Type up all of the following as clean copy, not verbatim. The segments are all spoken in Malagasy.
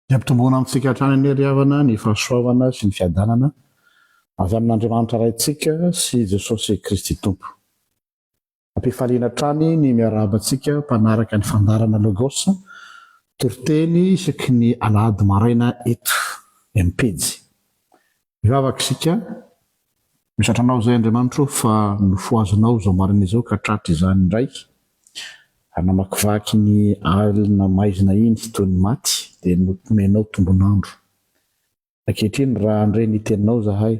Dia ampitomboana amintsika hatrany ny riavana ny fahasoavana sy ny fiadanana avy amin'Andriamanitra raintsika sy Jesosy Kristy Tompo. Ampifaliana hatrany ny miarabantsika mpanaraka ny fandarana Logos, toriteny isaky ny alahady maraina eto Empejy. Mivavaka isika, misatranao izay Andriamanitra fa nofoazonao izao marina izao ka tratra izany indray. Ary namakivaky ny alina maizina iny sy toy ny maty dia nomenao tombonandro. Ankehitriny raha andray ny teninao zahay,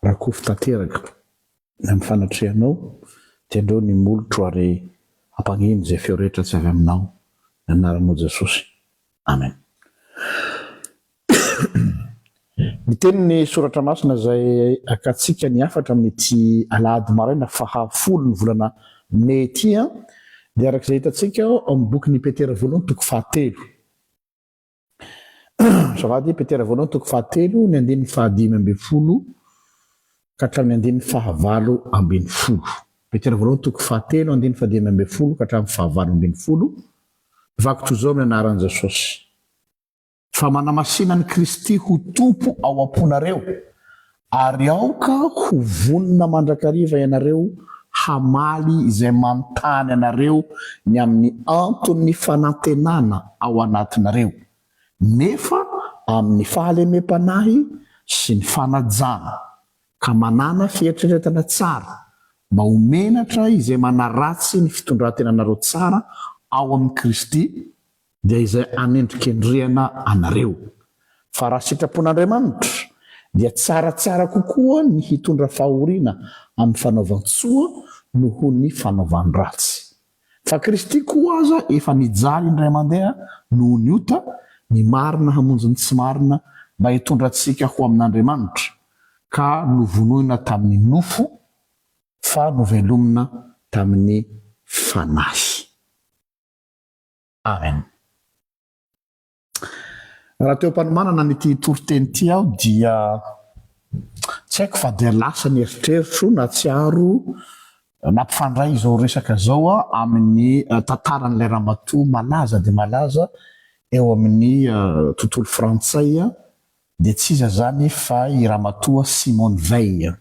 raha kofy tanteraka na mifanatrehanao, tiandreo ny molotro ary hampagnino izay feo rehetra tsy avy aminao. Ny anaranao Jesosy. Amen. Ny tenin'ny soratra masina izay akatsika ny afatra amin'ity alahady maraina fahafolo ny volana May ity dia arak'izay hitantsika amin'ny boky ny Petera voalohany toko fahatelo. Savady Petera voalohany toko fahatelo ny andininy fahadimy ambin'ny folo ka hatramin'ny andininy fahavalo ambin'ny folo. Petera voalohany toko fahatelo andininy fahadimy ambin'ny folo ka hatramin'ny fahavalo ambin'ny folo. Vaky toy izao amin'ny anaran'i Jesosy. Fa manamasina ny Kristy ho tompo ao am-ponareo ary aoka ho vonona mandrakariva ianareo hamaly izay manontany anareo ny amin'ny antony fanantenana ao anatinareo, nefa amin'ny fahalemem-panahy sy ny fanajana, ka manana fieritreretana tsara mba homenatra izay manaratsy ny fitondrantenanareo tsara ao amin'ny Kristy dia izay anendrikendrehana anareo. Fa raha sitrapon'Andriamanitra dia tsaratsara kokoa ny hitondra fahoriana amin'ny fanaovan-tsoa noho ny fanaovan-dratsy. Fa Kristy koa aza efa nijaly indray mandeha noho ny ota, ny marina hamonjy ny tsy marina mba hitondrantsika ho amin'Andriamanitra, ka novonoina tamin'ny nofo fa novelomina tamin'ny fanahy. Amen. Raha teo mpanomanana n'ity toriteny ity aho dia tsy haiko fa dia lasa ny eritreritro na tsiaro nampifandray izao resaka izao amin'ny tantaran'ilay ramatoa malaza dia malaza eo amin'ny tontolo frantsay dia tsy iza zany fa i ramatoa Simone Veil.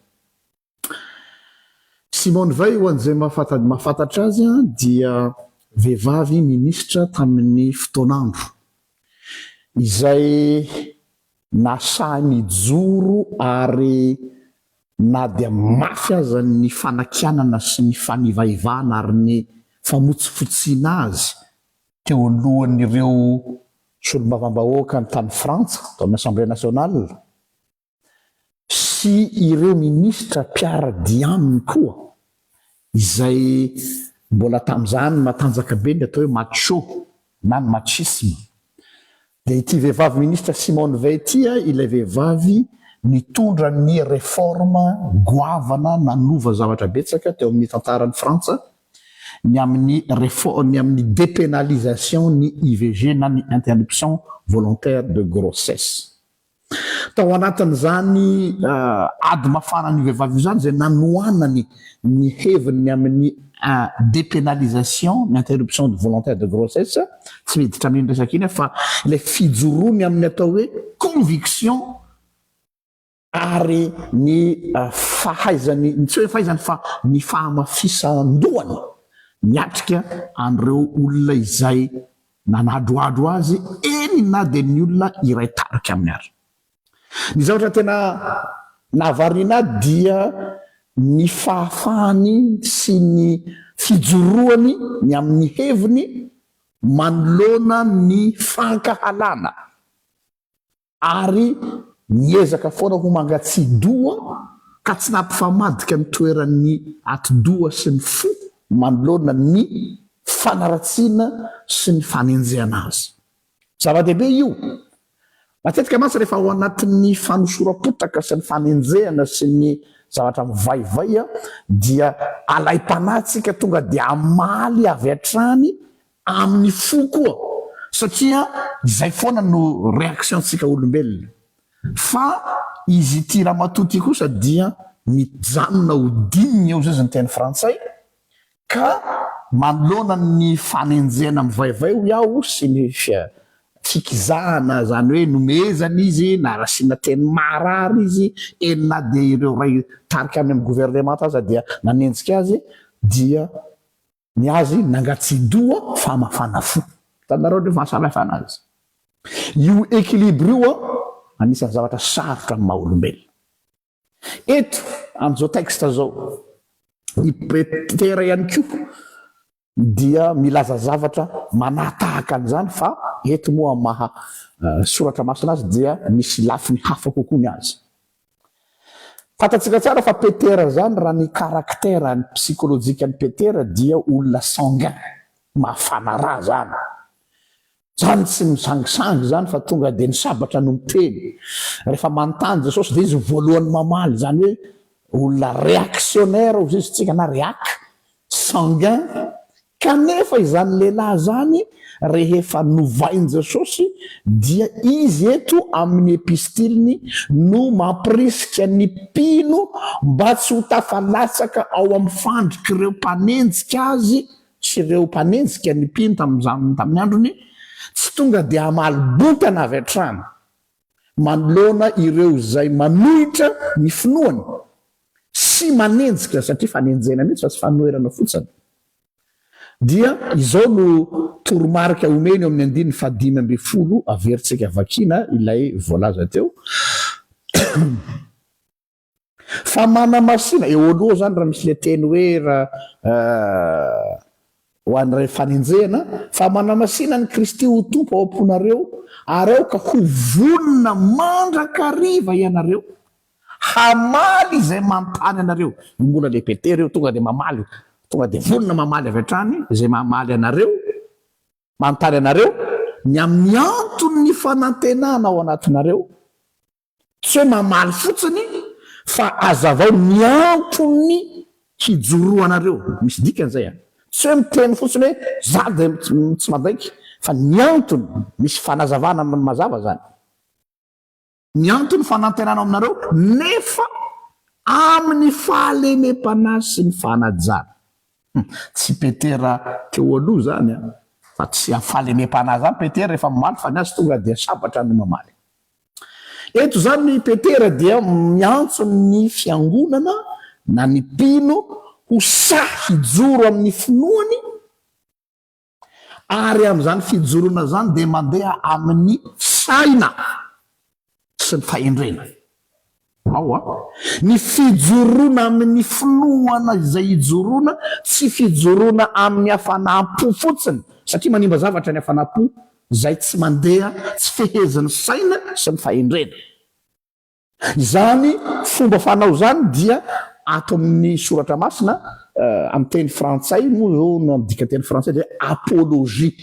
Simone Veil ho an'izay mahafantatra azy dia vehivavy minisitra tamin'ny fotoanandro izay nasahany joro ary na dia mafy aza ny fanakianana sy ny fanivaivana ary ny famotsifotsiana azy teo alohan'ireo solombavambahoaka ny tany Frantsa tao amin'ny Assemblée nationale sy ireo minisitra mpiara-dia aminy koa izay mbola tamin'izany matanjaka be ny atao hoe macho na ny machisme. Dia ity vehivavy minisitra Simone Veil ity ilay vehivavy nitondra ny réforme goavana nanova zavatra betsaka teo amin'ny tantaran'ny Frantsa ny amin'ny dépénalisation ny IVG na ny interruption volontaire de grossesse. Tao anatin'izany ady mafana ny vehivavy izany izay nanohanany ny heviny amin'ny dépénalisation, l'interruption volontaire de grossesse, tsy miditra amin'ny resaka iny fa ilay fijoroany amin'ny atao hoe conviction ary ny fahaizany, tsy hoe fahaizany fa ny fahamafisan-dohany miatrika an'ireo olona izay nanadroadro azy eny na dia ny olona iray tarika amin'ny ary. Ny zavatra tena nahavariana dia ny fahafahany sy ny fijoroany ny amin'ny heviny manoloana ny fankahalana ary niezaka foana ho mangatsidoa ka tsy nampifamadika ny toeran'ny atidoa sy ny fo manoloana ny fanaratsiana sy ny fanenjehana azy. Zava-dehibe io. Matetika mantsy rehefa ao anatin'ny fanosorapotaka sy ny fanenjehana sy ny zavatra mivaivay dia alai-panatsika tonga dia amaly avy hatrany amin'ny fo koa satria izay foana no réactiontsika olombelona. Fa izy ity ramatoa ity kosa dia mijanona ho dininy eo zay ny teny frantsay ka manoloana ny fanenjehana mivaivay ho iaho sy ny tikizahana zany hoe nomezana izy na rasina teny marary izy enina de ireo ray tarika amin'ny gouvernement aza dia nanenjika azy dia ny azy nangatsidoa fa mafana fo tanareo ndre fahasamihafana azy io équilibre io anisan'ny zavatra sarotra amin'ny maha-olombelona eto am'izao texte zao i Petera ihany koa dia milaza zavatra manatahaka an'izany fa eto moa maha soratra masina azy dia misy lafiny hafa kokoa ny azy fatatsika tsara fa Petera zany raha ny karaktera ny psikolojika ny Petera dia olona sanguin mafana raha zany zany tsy misangisangy zany fa tonga de ny sabatra no miteny rehefa manontany Jesosy de izy voalohany mamaly zany hoe olona réactionnaire ozy izy tsika na réac sanguin kanefa izany lehilahy zany rehefa novainy Jesosy dia izy eto amin'ny epistiliny no mampirisika ny mpino mba tsy ho tafalatsaka ao amin'ny fandriky ireo mpanenjika azy sy ireo mpanenjika ny mpino tamin'ny androny tsy tonga de amalibotana avy hatrany manoloana ireo zay manohitra ny finoany sy manenjika satria fanenjena mihitsy fa tsy fanoerana fotsiny dia izao no toromarika omeny eo amin'ny 5:10 averintsika vakina ilay voalaza teo fa mana-masina eo aloha zany raha misy le teny hoe raha ho an'ray fanenjehana fa mana-masina ny Kristy ho tompo ao am-ponareo areo ka ho vonona mandrakariva ianareo hamaly izay mantany anareo mbola le Petera eo tonga de mamaly tonga de vonona mamaly avy hatrany izay mamaly anareo mantany anareo ny amin'ny antony ny fanantenana ao anatinareo tsy hoe mamaly fotsiny fa azavao ny antony hijoroanareo misy dikan'izay a tsy hoe miteny fotsiny hoe za de tsy mandaiky fa ny antony misy fanazavana mazava zany ny antony fanantenana aminareo nefa amin'ny fahalemem-panahy sy ny fanajana tsy Petera teo aloha zany fa tsy fahalemem-panahy zany Petera rehefa mamaly fa ny azy tonga dia sabatra no mamaly eto zany ny Petera dia miantso ny fiangonana na ny mpino ho hijoro amin'ny finoany ary am'izany fijorona zany de mandeha amin'ny saina sy ny fahendrena ao ny fijorona amin'ny finoana izay hijorona tsy fijorona amin'ny hafanam-po fotsiny satria manimba zavatra ny hafanam-po zay tsy mandeha tsy fehezin'ny saina sy ny fahendrena izany fomba fanao zany dia ato amin'ny soratra masina amin'ny teny frantsay moa zao no amidika teny frantsay dia apologie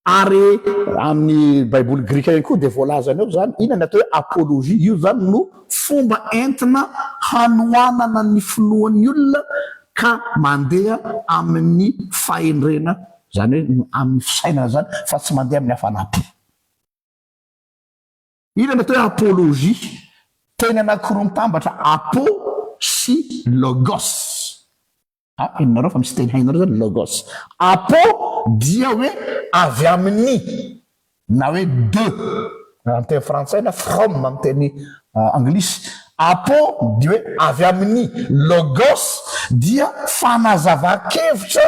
ary amin'ny baiboly grika ihany koa de voalazany eo zany inona ny atao hoe apologie io zany no fomba entina hanoanana ny finoan'ny olona ka mandeha amin'ny fahendrena zany hoe amin'ny fisainana zany fa tsy mandeha amin'ny hafanam-po inona ny atao hoe apologie teny anankiroa mitambatra apo sy logos inonareo fa misy teny hainareo zany logos apo dia hoe avy amin'ny na hoe deux amin'ny teny frantsay na from amin'ny teny anglisy apo dia hoe avy amin'ny logos dia fanazava-kevitra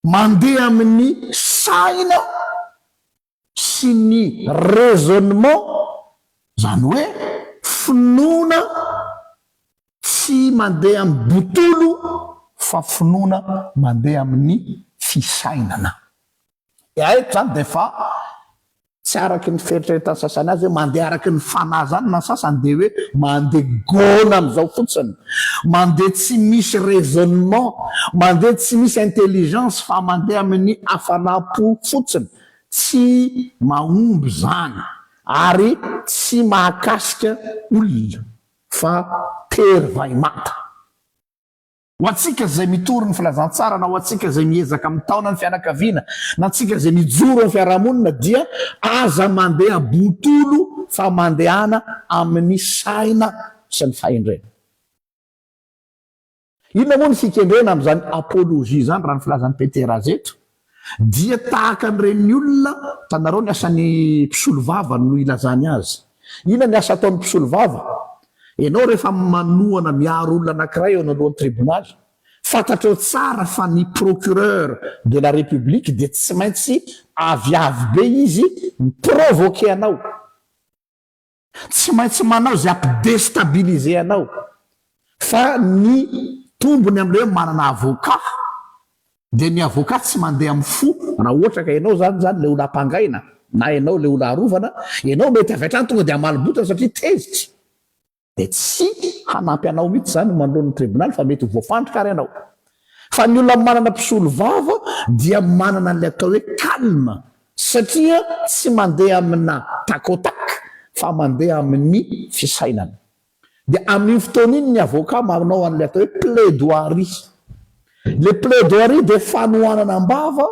mandeha amin'ny saina sy ny raisonnement zany hoe finoana tsy mandeha amin'ny botolo fa finoana mandeha amin'ny fisainana eto zany de fa tsy araky ny feritrereta sasany azy hoe mandeha araky ny fanahy zany na sasany de hoe mandeha gona am'izao fotsiny mandeha tsy misy raisonnement mandeha tsy misy intelligence fa mandeha amin'ny hafanam-po fotsiny tsy mahomby zany ary tsy mahakasika olona fa tery vaimata ho atsika zay mitory ny filazantsara na ho atsika zay miezaka amin'ny taona ny fianakaviana na atsika zay mijoro ny fiarahamonina dia aza mandeha botolo fa mandehana amin'ny saina sy ny fahendrena inona moa ny fikendrena am'izany apologie zany raha ny filazan'ny Petera azy eto dia tahaka n'ireny olona tanareo ny asan'ny mpisolo vava no ilazany azy. Ina ny asa ataon'ny mpisolo vava? Ianao rehefa manohana miaro olona anankiray eo analohan'ny tribonaly, fantatrao tsara fa ny procureur de la république dia tsy maintsy aviavy be izy miprovoke anao, tsy maintsy manao zay ampidestabilize anao. Fa ny tombony amin'ilay hoe manana avocat, dia ny avocat tsy mandeha amin'ny fo. Raha ohatra ka ianao zany le olona ampangaina na ianao le olona arovana, ianao mety avy hatrany tonga dia amalibotana satria tezitra, dia tsy hanampy anao mihitsy zany manoloan'ny tribonaly fa mety voafantrika ary ianao. Fa ny olona manana mpisolo vava dia manana n'ilay atao hoe calme, satria tsy mandeha amina takotak fa mandeha amin'ny fisainana. Dia amin'ny fotoana iny ny avocat manao an'ilay atao hoe plaidoirie. Le plaidoirie dia fanohanana ambava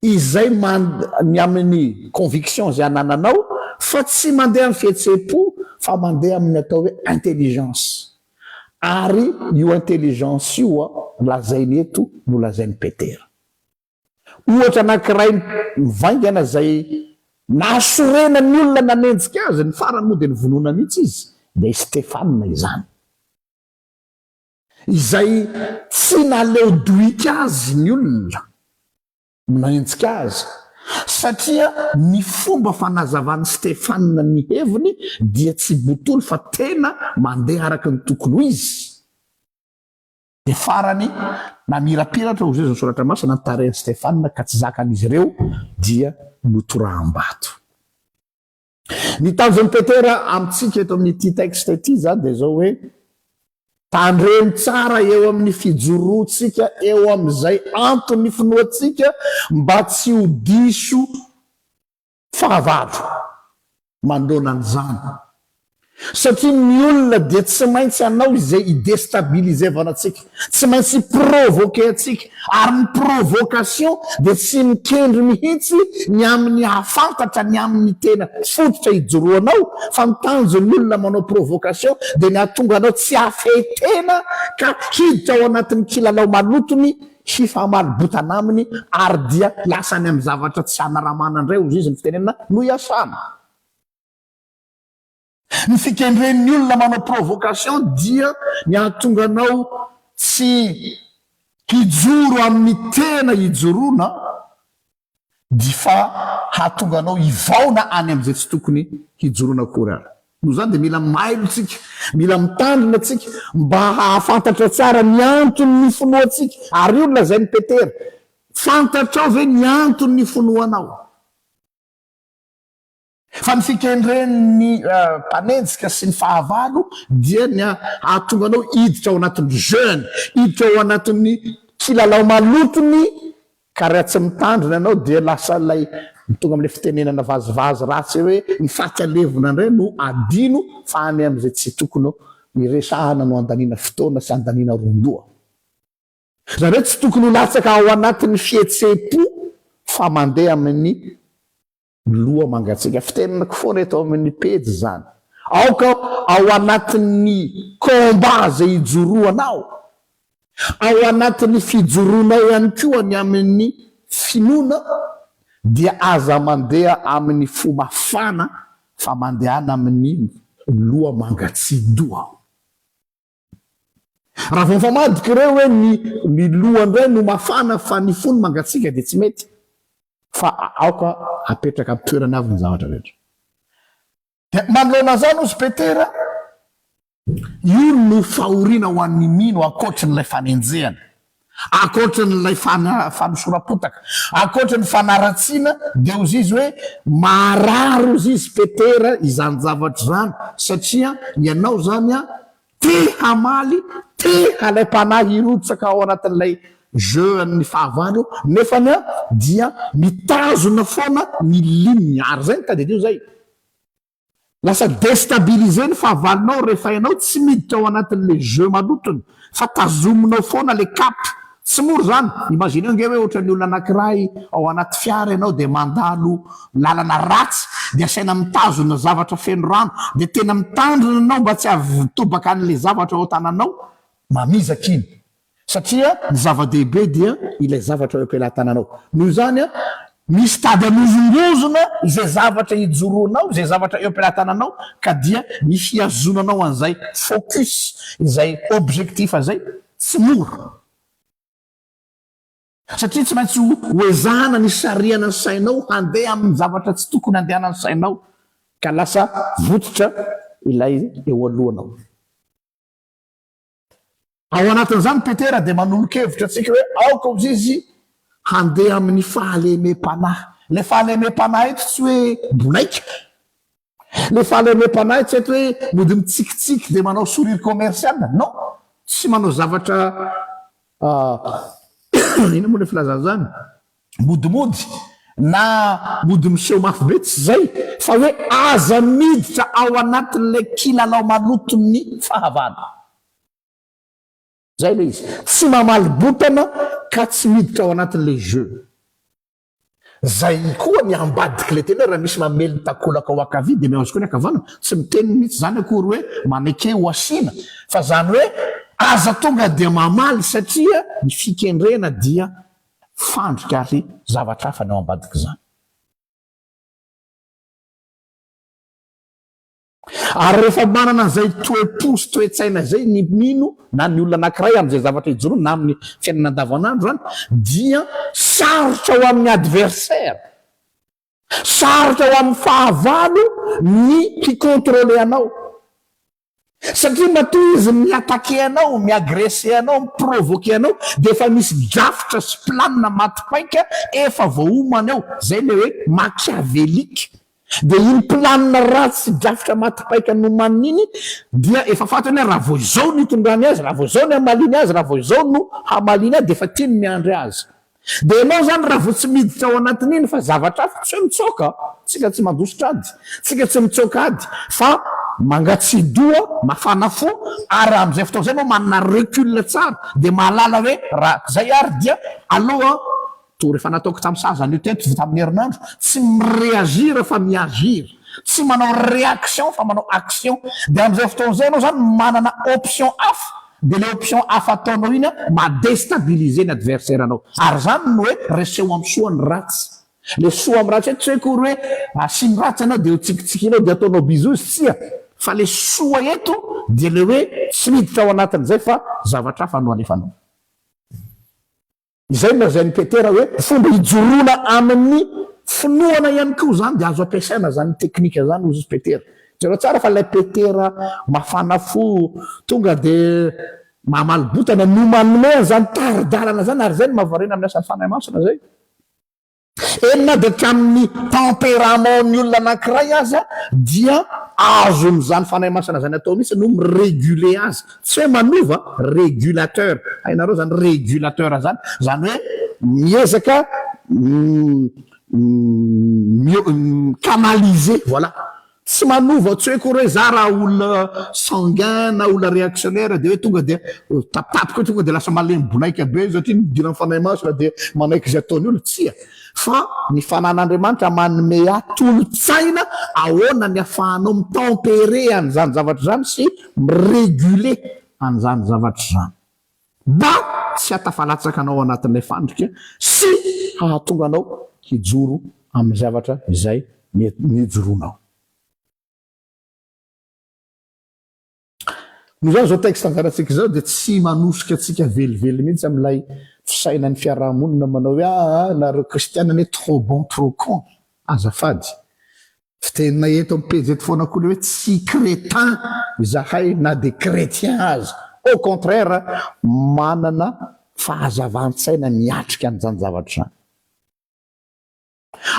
izay ny amin'ny conviction zay anananao, fa tsy mandeha amin'ny fihetsepo fa mandeha amin'ny atao hoe intelligence. Ary io intelligence io lazainy eto no lazainy Petera. Ohatra anankiray mivaingana zay nahasorena ny olona nanenjika azy, ny farany moa dia ny vonoana mihitsy izy, dia Stefanina izany, izay tsy naleo doika azy ny olona nanenjika azy, satria ny fomba fanazavany Stefanina ny heviny dia tsy botolo fa tena mandeha araka ny tokony ho izy. Dia farany namirapiratra ho zay ny soratra masina nitarehan'i Stefanina ka tsy zakan'izy ireo dia notoraham-bato. Ny tanjon'ny Petera amintsika eto amin'ity texte ity zany dia zao hoe tandreny tsara eo amin'ny fijoroantsika, eo amin'izay antony finoantsika mba tsy ho diso fahavalo manoloana an'izany. Satria ny olona dia tsy maintsy anao izay idestabilizevana antsika, tsy maintsy provoke antsika, ary ny provocation dia tsy mikendry mihitsy ny amin'ny hafantatra ny amin'ny tena fototra hijoroanao, fa mitanjon'ny olona manao provocation dia ny ahatonga anao tsy hafetena ka hiditra ao anatin'ny kilalao malotony hifamalibotana aminy, ary dia lasany amin'ny zavatra tsy hanaramana indray ozy izy ny fitenenana no iasana. Ny fikendren'ny olona manao provocation dia ny ahatonga anao tsy hijoro amin'ny tena hijoroana, dia fa hahatonga anao hivaona any amin'izay tsy tokony hijoroana akory ary. Noho zany dia mila mailo tsika, mila mitandrina tsika mba hahafantatra tsara ny antony ny finoantsika. Ary io lazainy Petera, fantatrao ve ny antony ny finoanao? Fa ny fikendren'ny mpanenjika sy ny fahavalo dia ny ahatonga anao hiditra ao anatin'ny jeune, hiditra ao anatin'ny kilalao malotony, ka raha tsy mitandrina ianao dia lasa lay tonga amin'ilay fitenenana vazivazy ratsy hoe ny fahakalevona indray no adino fa any amin'izay tsy tokony iresahana no andaniana fotoana sy andaniana rondoa. Zany hoe tsy tokony ho latsaka ao anatin'ny fihetsepo fa mandeha amin'ny loha mangatsika. Fitenenako foana eto amin'ny pejy zany. Aoka ao anatin'ny combat zay hijoroanao, ao anatin'ny fijoroanao ihany koa ny amin'ny finoana, dia aza mandeha amin'ny fo mafana fa mandehana amin'ny loha mangatsidoa. Raha vao mifamadika ireo hoe ny loha indray no mafana fa ny fo no mangatsika dia tsy mety. Fa aoka apetraka amin'ny toerana avy ny zavatra rehetra. Dia manoloana zany ozy Petera, io no fahoriana ho an'ny mino akoatra n'ilay fanenjehana, akoatra n'ilay fanosorapotaka, akoatra ny fanaratsiana, dia ozy izy hoe mararo ozy izy Petera izany zavatra zany, satria ianao zany te hamaly, te halay-panahy hirotsaka ao anatin'ilay jeu ny fahavalo, nefany dia mitazona foana ny liminy ary zay ny tadidio zay. Lasa destabilize ny fahavalonao rehefa ianao tsy miditra ao anatin'le jeu malotony, fa tazominao foana le kapy. Tsy moro zany. Imagineo nge hoe ohatra ny olona anankiray ao anaty fiara ianao dia mandalo lalana ratsy, dia asaina mitazona zavatra feno rano, dia tena mitandrina anao mba tsy avy tobaka an'le zavatra ao tananao, mamizaka iny. satria ny zava-dehibe dia ilay zavatra eo ampelantananao noho zany a misy tady anozongozona izay zavatra hijoronao izay zavatra eo ampelantananao ka dia misy hiazonanao an'izay focus izay objectif zay tsy mora satria tsy maintsy hoezahana ny sariana ny sainao handeha amin'ny zavatra tsy tokony handehana ny sainao ka lasa vototra ilay eo alohanao. Ao anatin'izany Petera dia manolokevitra atsika hoe aoka izy handeha amin'ny fahalemem-panahy. Le fahalemem-panahy eto tsy hoe bolaika. Le fahalemem-panahy tsy eto hoe mody mitsikitsiky dia manao sourire commercial. Non, tsy manao zavatra ina moa le filazana zany modimody na mody miseho mafy be tsy zay fa hoe aza miditra ao anatin'le kilalao maloton'ny fahavalo. Zay le izy tsy mamaly botana ka tsy miditra ao anatin'le jeu. Zay koa ny ambadiky le tena raha misy mamely takolaka ao akavia dia miazo koa ny akavana tsy miteny mihitsy zany akory hoe maneke ho asina fa zany hoe aza tonga dia mamaly satria ny fikendrena dia fandrika ary zavatra hafa ny ao ambadiky zany. Ary rehefa manana an'izay toe-posy toe-tsaina zay ny mino na ny olona anankiray amin'izay zavatra hijoroany na amin'ny fiainana andavanandro zany dia sarotra ho amin'ny adversaire, sarotra ho amin'ny fahavalo ny hikontrôle anao satria matoa izy miatake anao, miagrese anao, miprovoke anao dia efa misy drafitra sy planina matipaika efa voaomany ao zay le hoe machiavélique. Dia iny planina ratsy drafitra matipaika nomaniny dia efa fantany hoe raha vao izao no hitondrany azy, raha vao izao no hamaliny azy, raha vao izao no hamaliny azy dia efa tiany miandry azy. Dia ianao zany raha vao tsy miditra ao anatin'iny fa zavatra hafa tsy hoe mitsoaka, tsika tsy mandositra ady, tsika tsy mitsoaka ady fa mangatsidoa mafana fo ary amin'izay fotoana zay anao manana recul tsara dia mahalala hoe raha zay ary dia aloha to rehefa nataoko tamin'ny sazany io teto vita amin'ny herinandro tsy mireagira fa miagir, tsy manao réaction fa manao action. Dia amin'izay fotoana zay anao zany manana option hafa dia le option hafa ataonao iny a madestabiliser ny adversaire anao ary zany no hoe reseho amin'ny soa ny ratsy. Le soa amin'ny ratsy eto tsy hoe kory hoe asiny ratsy anao dia ho tsikitsikinao dia ataonao bizo izy tsia fa le soa eto dia le hoe tsy miditra ao anatin'izay fa zavatra hafa no alefanao. Izay lazay ny Petera hoe fomba hijoroana amin'ny finoana ihany koa zany dia azo ampiasaina zany teknika zany ozy Petera. Jereo tsara fa ilay Petera mafana fo tonga dia mamaly botana no manome zany taridalana zany ary zay ny mahavarena amin'ny asan'ny fanahy masina zay. Enina dia hatramin'ny tempérament ny olona anankiray azy dia azon'izany fanahy masina zany atao mihitsy no miregule azy, tsy hoe manova régulateur. Hainareo zany régulateur zany zany hoe miezaka canaliser, voilà. Tsy manova tsy hoe kory hoe za raha olona sanguin na olona réactionnaire dia hoe tonga dia tapitapika tonga dia lasa malemy bonaika be satria nidiran'ny fanahy masina dia manaiky izay ataony olona tsia fa ny fanan'Andriamanitra manome atolotsaina ahoana ny ahafahanao mitempere an'izany zavatra zany sy miregule an'izany zavatra zany mba tsy hatafalatsaka anao anatin'ilay fandrika sy hahatonga anao hijoro amin'ny zavatra izay nijoroanao. No zany zao texte ankarantsika zao dia tsy manosika atsika velively mihitsy amin'ilay fisainan'ny fiarahamonina manao hoe nareo kristiana ne trop bon trop con. Azafady fitenina eto amin'ny pejy eto foana koa le hoe tsy crétin izahay na dia chrétien azy, au contraire manana fahazavan-tsaina miatrika an'izany zavatra zany,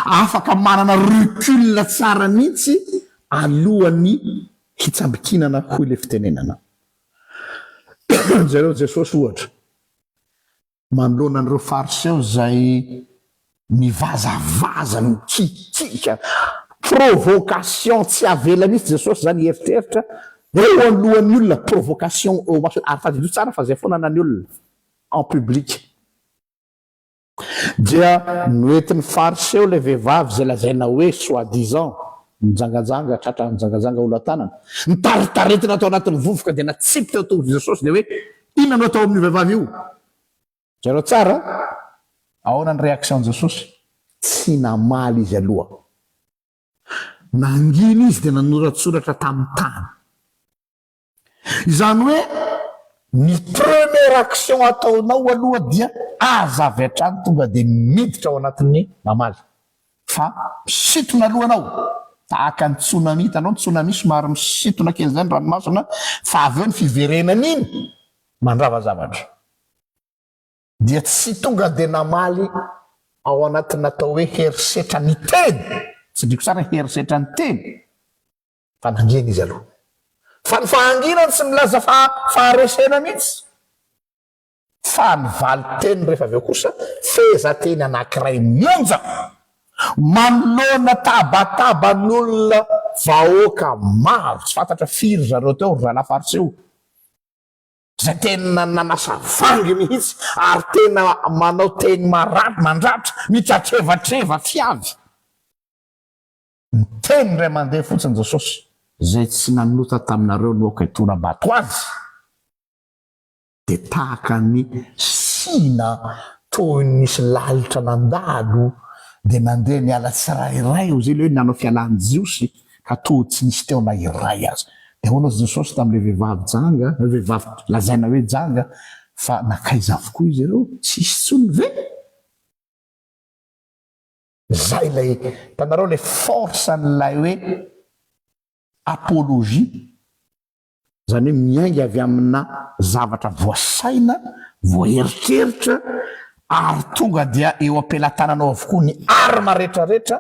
afaka manana recul tsara mihitsy alohan'ny hitsambikinana ho ile fitenenana. Zareo Jesosy ohatra manoloana an'ireo fariseo zay mivazavaza mikikika provocation tsy avela mihitsy Jesosy zany eritreritra eo alohan'ny olona, provocation eo maso ary fadidio tsara fa zay foana nany olona en public. Dia noentin'ny fariseo le vehivavy zay lazaina hoe soi-disant mijangadjanga tratra mijangadjanga olo an-tanana nitaritaretina atao anatin'ny vovoka dia natsipy teo tongotra Jesosy dia hoe inona no atao amin'ny vehivavy io zareo tsara ahoana ny réaction Jesosy tsy namaly izy aloha nangina izy dia nanoratsoratra tamin'ny tany izany hoe ny première action ataonao aloha dia azavy hatrany tonga dia miditra ao anatin'ny mamaly fa misitona alohanao tahaka ny tsunami hitanao ny tsunami somary misitona kely zany ranomasina fa avy eo ny fiverenana iny mandrava zavatra dia tsy tonga dia namaly ao anatin'ny atao hoe herisetra ny teny tsy driko sara herisetra ny teny fa nangina izy aloha fa ny fahanginany tsy milaza faharesena mihitsy fa ny valy teny rehefa avy eo kosa feza teny anankiray monja manoloana tabataban'olona vahoaka maro tsy fantatra firy zareo teo ralafariseo zay tena nanasa vangy mihitsy ary tena manao teny mandratra mitratrevatreva fiavy ny teny ray mandeha fotsiny Jesosy zay tsy nanota taminareo no akaitona bato azy dia tahaka ny sina toy nisy lalitra nandalo dia nandeha niala tsirairay o zay le hoe nanao fialan'ny jiosy ka toa tsy nisy teo na iray azy dia hoana Jesosy tamin'ilay vehivavy janga vehivavy lazaina hoe janga fa nakaiza avokoa izy ireo tsisy tsony ve zay lay tanareo le force n'lay hoe apologie zany hoe miainga avy amina zavatra voasaina voaeritreritra ary tonga dia eo ampelantananao avokoa ny arma rehetrarehetra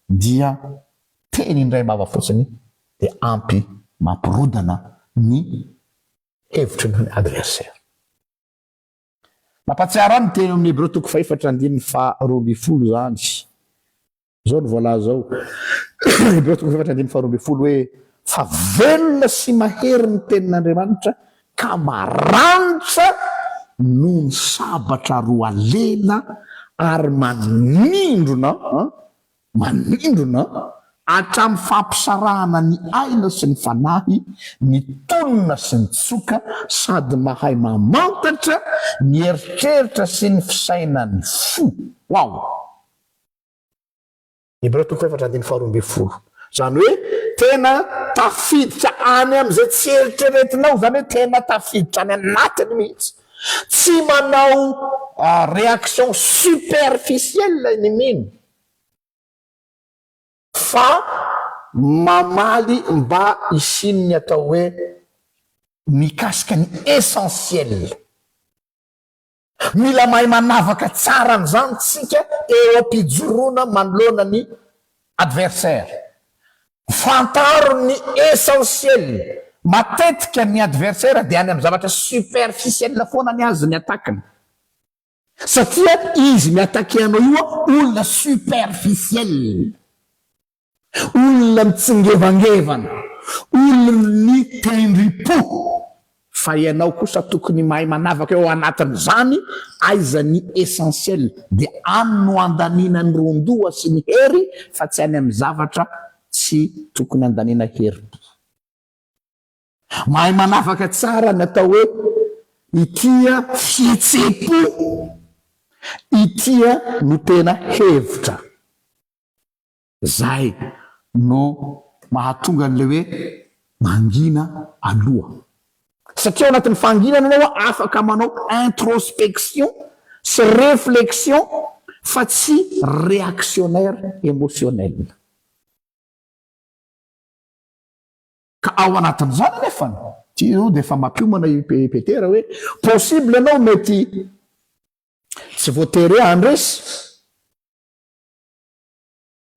dia teny indray mava fotsiny dia ampy mampirodana ny hevitry ny adversaire mampatsiaro any teny amin'ny Hébreux toko 4:12 zany zao ny voalaza zao Hébreux toko 4:12 hoe fa velona sy mahery ny tenin'Andriamanitra ka maranitra no ny sabatra roa lela ary manindrona hatramin'ny fampisarahana ny aina sy ny fanahy ny tonona sy ny tsoka sady mahay mamantatra ny eritreritra sy ny fisainany fo wow Hébreux toko 4:12 zany hoe tena tafiditra any am'izay tsy eritreretinao zany hoe tena tafiditra any anatiny mihitsy tsy manao réaction superficielle ny mino fa mamaly mba isinony atao hoe mikasika ny essentiel mila mahay manavaka tsara n'izany tsika eo ampijoroana manoloana ny adversaire fantaro ny essentiel matetika ny adversaire dia any amin'ny zavatra superficielle foana ny azy ny atakiny satria izy miatake anao io olona superficielle olona mitsingevangevana olona ny tendri-po fa ianao kosa tokony mahay manavaka eo anatin'izany aiza ny essentiel dia any no andanina ny rondoa sy ny hery fa tsy any amin'ny zavatra tsy tokony andanina hery mahay manavaka tsara ny atao hoe itia fihetsepo itia no tena hevitra zay no mahatonga an'le hoe mangina aloha satria anatin'ny fanginana anao afaka manao introspection sy réflexion fa tsy réactionnaire émotionnel ka ao anatin'izany nefa ty io dia efa mampiomana petera hoe possible anao mety tsy voatery andresy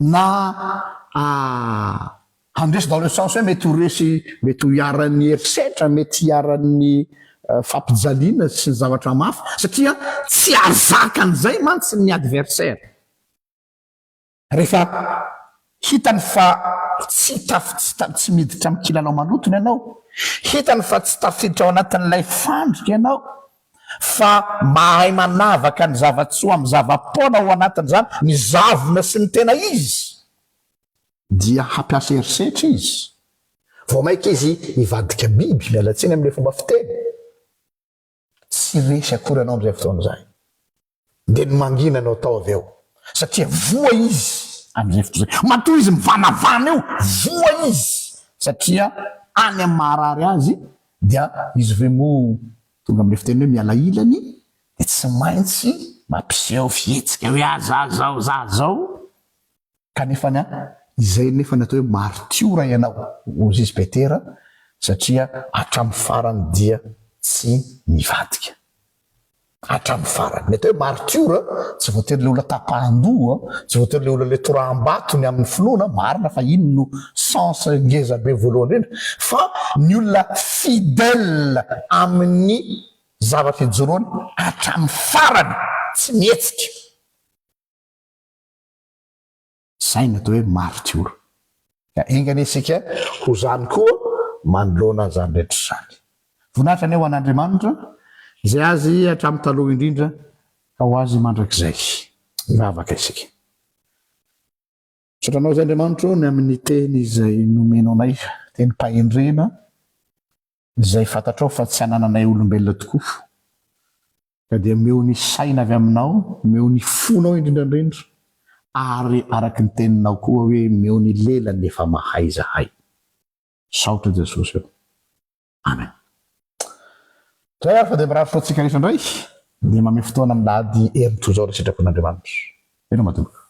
na andresy dans le sens hoe mety ho resy mety ho iaran'ny herisetra mety hiaran'ny fampijaliana sy ny zavatra mafy satria tsy azakan'izay mantsy ny adversaire rehefa hitany fa tsy miditra amin'ny kilalao manotony ianao hitany fa tsy tafiditra ao anatin'ilay fandrika ianao fa mahay manavaka ny zavatsoa amin'ny zavapaona ao anatin'izany ny zavona sy ny tena izy dia hampiasa herisetra izy vao maika izy hivadika biby mialatsiny amin'ilay fomba fiteny tsy resy akory ianao amin'izay fotoana izay dia ny mangina anao tao avy eo satria voa izy amin'izay fotoa zay matoa izy mivanavana eo voa izy satria any amin'ny maharary azy dia izy ve moa tonga amin'le fiteny hoe miala ilany dia tsy maintsy mampiseho fihetsika hoe zao zao kanefany izay nefa natao hoe martiora ianao ozy izy Petera satria hatramin'ny farany dia tsy mivadika hatramin'ny farany mety hoe martiora tsy voatery le olona tapahan-doha tsy voatery le olona le toram-batony amin'ny finoana marina fa ino no sens ngeza be voalohany indrindra fa ny olona fidèle amin'ny zavatra ijoroany hatramin'ny farany tsy mihetsika zay natao hoe martiora ka engany isika ho zany koa manoloana zany rehetra zany voninahitra ny ho an'Andriamanitra izay azy hatramin'ny taloha indrindra ka ho azy mandrakizay mivavaka isika sotranao zay Andriamanitra ny amin'ny teny izay nomenao anay teny pahendrena izay fantatrao fa tsy hanananay olombelona tokoa ka dia meo ny saina avy aminao meo ny fonao indrindrandrindra ary araky ny teninao koa hoe meo ny lelany efa mahay zahay saotra Jesosy eo amen zay ary fa dia mirary fotsika rehetra indray dia mame fotoana milady herintoy zao rehetra sitrapon'Andriamanitra eno matomboka